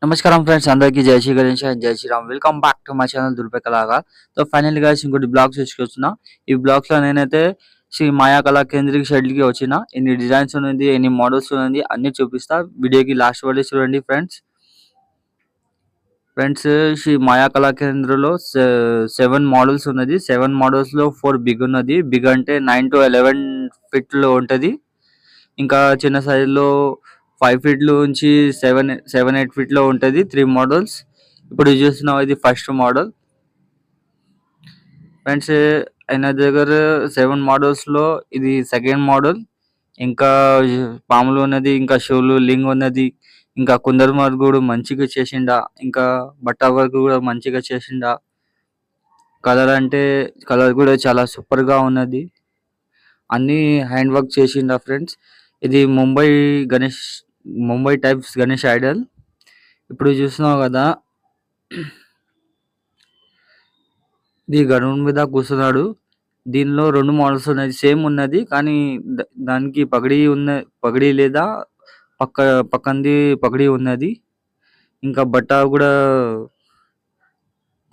నమస్కారం ఫ్రెండ్స్, అందరికీ జై శ్రీ గణేష్ అండ్ జై Sriram. Welcome back to my channel దుర్బెకలాగా. సో ఫైనల్లీ గైస్ ఇంకోటి బ్లాగ్స్ తీసుకొచ్చిన. ఈ బ్లాగ్స్ లో నేనైతే శ్రీ మాయా కళా కేంద్రిక షెడ్ కి వచ్చిన. ఎన్ని డిజైన్స్ ఉంది, ఎన్ని మోడల్స్ ఉంది అన్ని చూపిస్తా. వీడియోకి లాస్ట్ వరకు చూడండి ఫ్రెండ్స్. ఫ్రెండ్స్, శ్రీ మాయా కళా కేంద్రలో 7 మోడల్స్ ఉన్నది. 7 మోడల్స్ లో 4 బిగ్ ఉన్నది. బిగ్ అంటే 9 to 11 ఫీట్ లో ఉంటది. ఇంకా చిన్న సైజ్ లో 5 ఫీట్ నుంచి 7-8 ఫీట్ లో ఉంటది. 3 మోడల్స్. ఇప్పుడు చూస్తున్నాం, ఇది ఫస్ట్ మోడల్. ఫ్రెండ్స్, ఆయన దగ్గర 7 మోడల్స్ లో ఇది సెకండ్ మోడల్. ఇంకా పాములు ఉన్నది, ఇంకా షోలు లింగ్ ఉన్నది, ఇంకా కుందరు వర్క్ కూడా మంచిగా చేసిండా, ఇంకా బట్ట వర్క్ కూడా మంచిగా చేసిండా. కలర్ అంటే కలర్ కూడా చాలా సూపర్ గా ఉన్నది. అన్ని హ్యాండ్ వర్క్ చేసిండా ఫ్రెండ్స్. ఇది ముంబై టైప్స్ గణేష్ ఐడల్. ఇప్పుడు చూస్తున్నావు కదా, ఇది గరుడు మీద కూర్చున్నాడు. దీనిలో 2 మోడల్స్ ఉన్నాయి. సేమ్ ఉన్నది కానీ దానికి పగడి లేదా పక్క పక్కంది పగడి ఉన్నది. ఇంకా బట్ట కూడా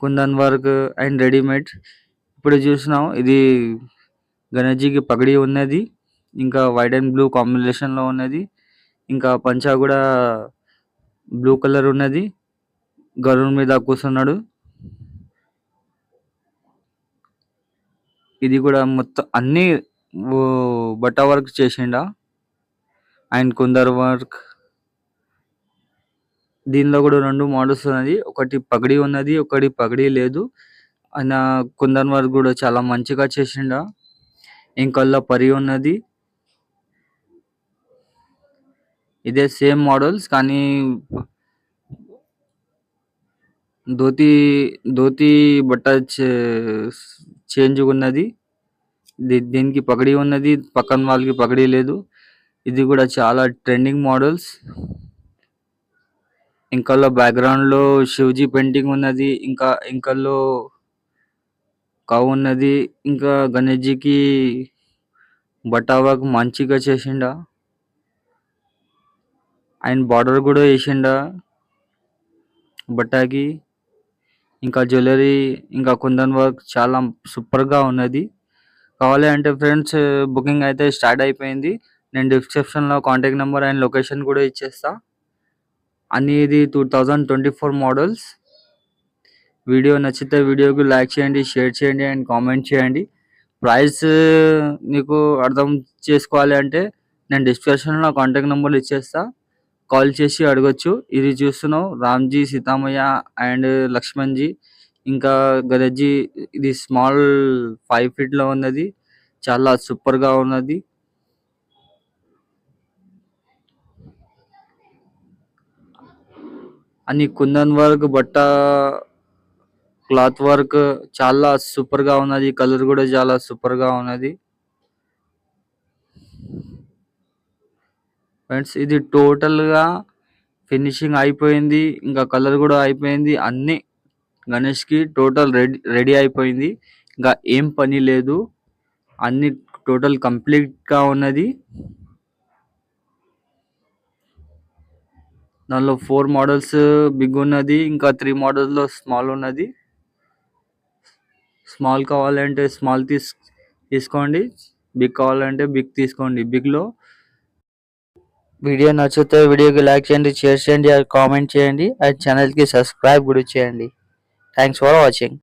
కుందన్ వర్క్ అండ్ రెడీమేడ్. ఇప్పుడు చూసినాం, ఇది గణేష్జీకి పగడి ఉన్నది. ఇంకా వైట్ అండ్ బ్లూ కాంబినేషన్ లో ఉన్నది. ఇంకా పంచా కూడా బ్లూ కలర్ ఉన్నది. గరుడు మీద కూర్చున్నాడు. ఇది కూడా మొత్తం అన్ని బట్ట వర్క్ చేసిండా అండ్ కుందర్ వర్క్. దీనిలో కూడా 2 మోడల్స్ ఉన్నది. ఒకటి పగడి ఉన్నది, ఒకటి పగడి లేదు. ఆయన కుందన్ వర్క్ కూడా చాలా మంచిగా చేసిండా. ఇంకల్లా పరి ఉన్నది. ఇదే సేమ్ మోడల్స్ కానీ ధోతి ధోతి బట్ట చేంజ్ ఉన్నది. దీనికి పగడి ఉన్నది, పక్కన వాళ్ళకి పగడి లేదు. ఇది కూడా చాలా ట్రెండింగ్ మోడల్స్. ఇంకల్లో బ్యాక్గ్రౌండ్ లో శివజీ పెయింటింగ్ ఉన్నది. ఇంకా ఇంకల్లో కవ్ ఉన్నది. ఇంకా గణేష్జీకి బట్టా వర్క్ మంచిగా చేసిండా అండ్ బార్డర్ కూడా వేసిండా బట్టాకి. ఇంకా జ్యువెలరీ, ఇంకా కుందన్ వర్క్ చాలా సూపర్ గా ఉన్నది. కావాలి అంటే ఫ్రెండ్స్, బుకింగ్ అయితే స్టార్ట్ అయిపోయింది. నేను డిస్క్రిప్షన్ లో కాంటాక్ట్ నెంబర్ అండ్ లొకేషన్ కూడా ఇచ్చేస్తా. అన్ని ఇది 2024 మోడల్స్. వీడియో నచ్చితే వీడియోకి లైక్ చేయండి, షేర్ చేయండి అండ్ కామెంట్ చేయండి. ప్రైస్ మీకు అర్థం చేసుకోవాలి అంటే నేను డిస్క్రిప్షన్లో కాంటాక్ట్ నెంబర్లు ఇచ్చేస్తా. కాల్ చేసి అడగొచ్చు. ఇది చూస్తున్నావు, రామ్జీ, సీతామయ్య అండ్ లక్ష్మణ్జీ, ఇంకా గణేష్జీ. ఇది స్మాల్ 5 ఫీట్ లో ఉన్నది. చాలా సూపర్ గా ఉన్నది. అని కుందన్ వర్క్, బట్ట క్లాత్ వర్క్ చాలా సూపర్ గా ఉన్నది. కలర్ కూడా చాలా సూపర్ గా ఉన్నది. ఫ్రెండ్స్, ఇది టోటల్ గా ఫినిషింగ్ అయిపోయింది. ఇంకా కలర్ కూడా అయిపోయింది. అన్ని గణేష్ కి టోటల్ రెడీ అయిపోయింది. ఇంకా ఏం పని లేదు. అన్ని టోటల్ కంప్లీట్ గా ఉన్నది. దానిలో 4 మోడల్స్ బిగ్ ఉన్నది. ఇంకా 3 మోడల్స్ లో స్మాల్ ఉన్నది. స్మాల్ కావాలంటే స్మాల్ తీసుకోండి. బిగ్ కావాలంటే బిగ్ తీసుకోండి. బిగ్ లో వీడియో నచ్చితే వీడియోకి లైక్ చేయండి, షేర్ చేయండి, కామెంట్ చేయండి అండ్ ఛానల్ కి సబ్స్క్రైబ్ కూడా చేయండి. Thanks for watching.